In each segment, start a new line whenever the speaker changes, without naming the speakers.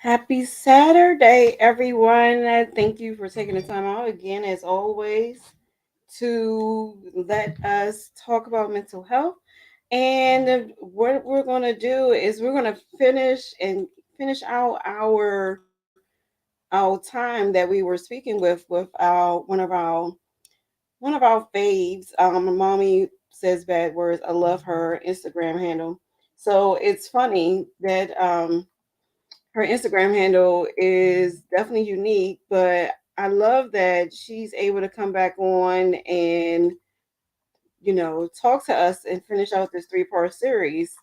Happy Saturday, everyone. Thank you for taking the time out again, as always, to let us talk about mental health. And what we're going to do is we're going to finish out our time that we were speaking with our one of our faves, Mommy Says Bad Words. I love her Instagram handle. So it's funny that her Instagram handle is definitely unique, but I love that she's able to come back on and talk to us and finish out this three-part series.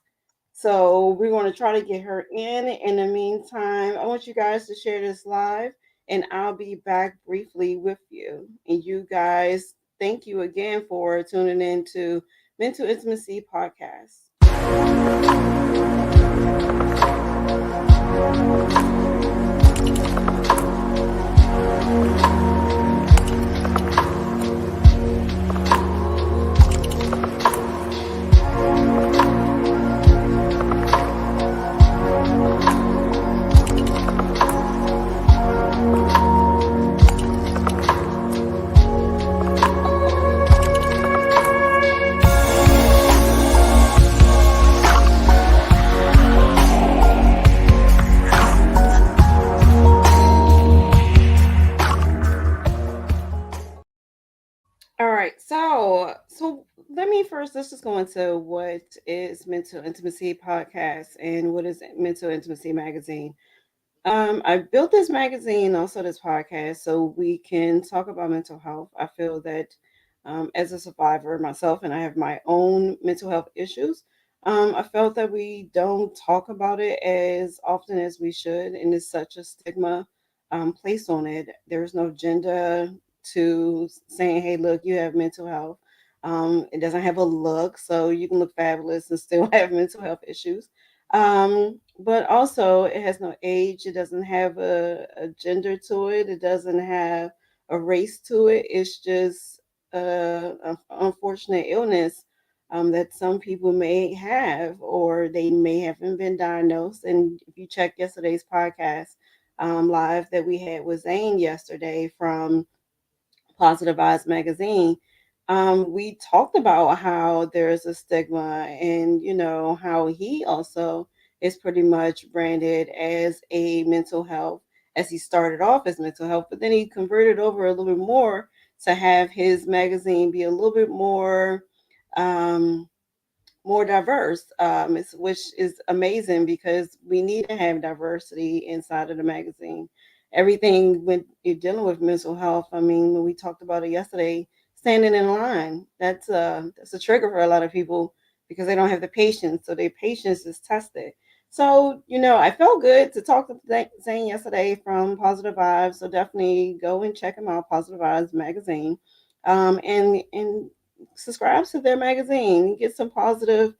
So we're going to try to get her in. In the meantime, I want you guys to share this live, and I'll be back briefly with you. And you guys, thank you again for tuning in to Mental Intimacy Podcast. All right, so let me first let's just go into what is Mental Intimacy Podcast and what is Mental Intimacy Magazine. I built this magazine, also this podcast, so we can talk about mental health. I feel that as a survivor myself, and I have my own mental health issues, I felt that we don't talk about it as often as we should, and it's such a stigma placed on it. There's no gender to saying, hey, look, you have mental health. It doesn't have a look, so you can look fabulous and still have mental health issues. But also, it has no age. It doesn't have a gender to it. It doesn't have a race to it. It's just a unfortunate illness that some people may have, or they may haven't been diagnosed. And if you check yesterday's podcast live that we had with Zane yesterday from Positive Eyes magazine, we talked about how there's a stigma and, how he also is pretty much branded as a mental health, as he started off as mental health, but then he converted over a little bit more to have his magazine be a little bit um, more diverse, which is amazing because we need to have diversity inside of the magazine. Everything when you're dealing with mental health, I mean, when we talked about it yesterday, standing in line, that's a trigger for a lot of people because they don't have the patience, so their patience is tested. So, I felt good to talk to Zane yesterday from Positive Vibes. So definitely go and check him out, Positive Vibes magazine, and subscribe to their magazine, get some positive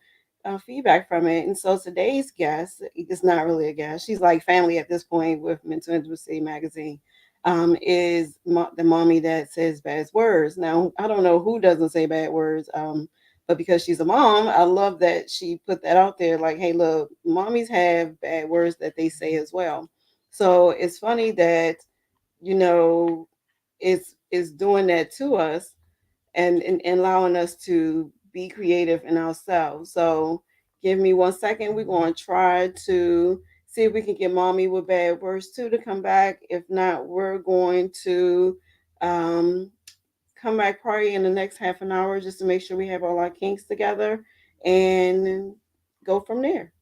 feedback from it. And so today's guest is not really a guest. She's like family at this point with Mental Intimacy magazine. Is the mommy that says bad words. Now I don't know who doesn't say bad words, but because she's a mom, I love that she put that out there. Like, hey, look, mommies have bad words that they say as well. So it's funny that you know it's doing that to us and allowing us to be creative in ourselves. So give me 1 second. We're going to try to see if we can get mommy with bad words too to come back. If not, we're going to um, come back probably in the next half an hour just to make sure we have all our kinks together and go from there.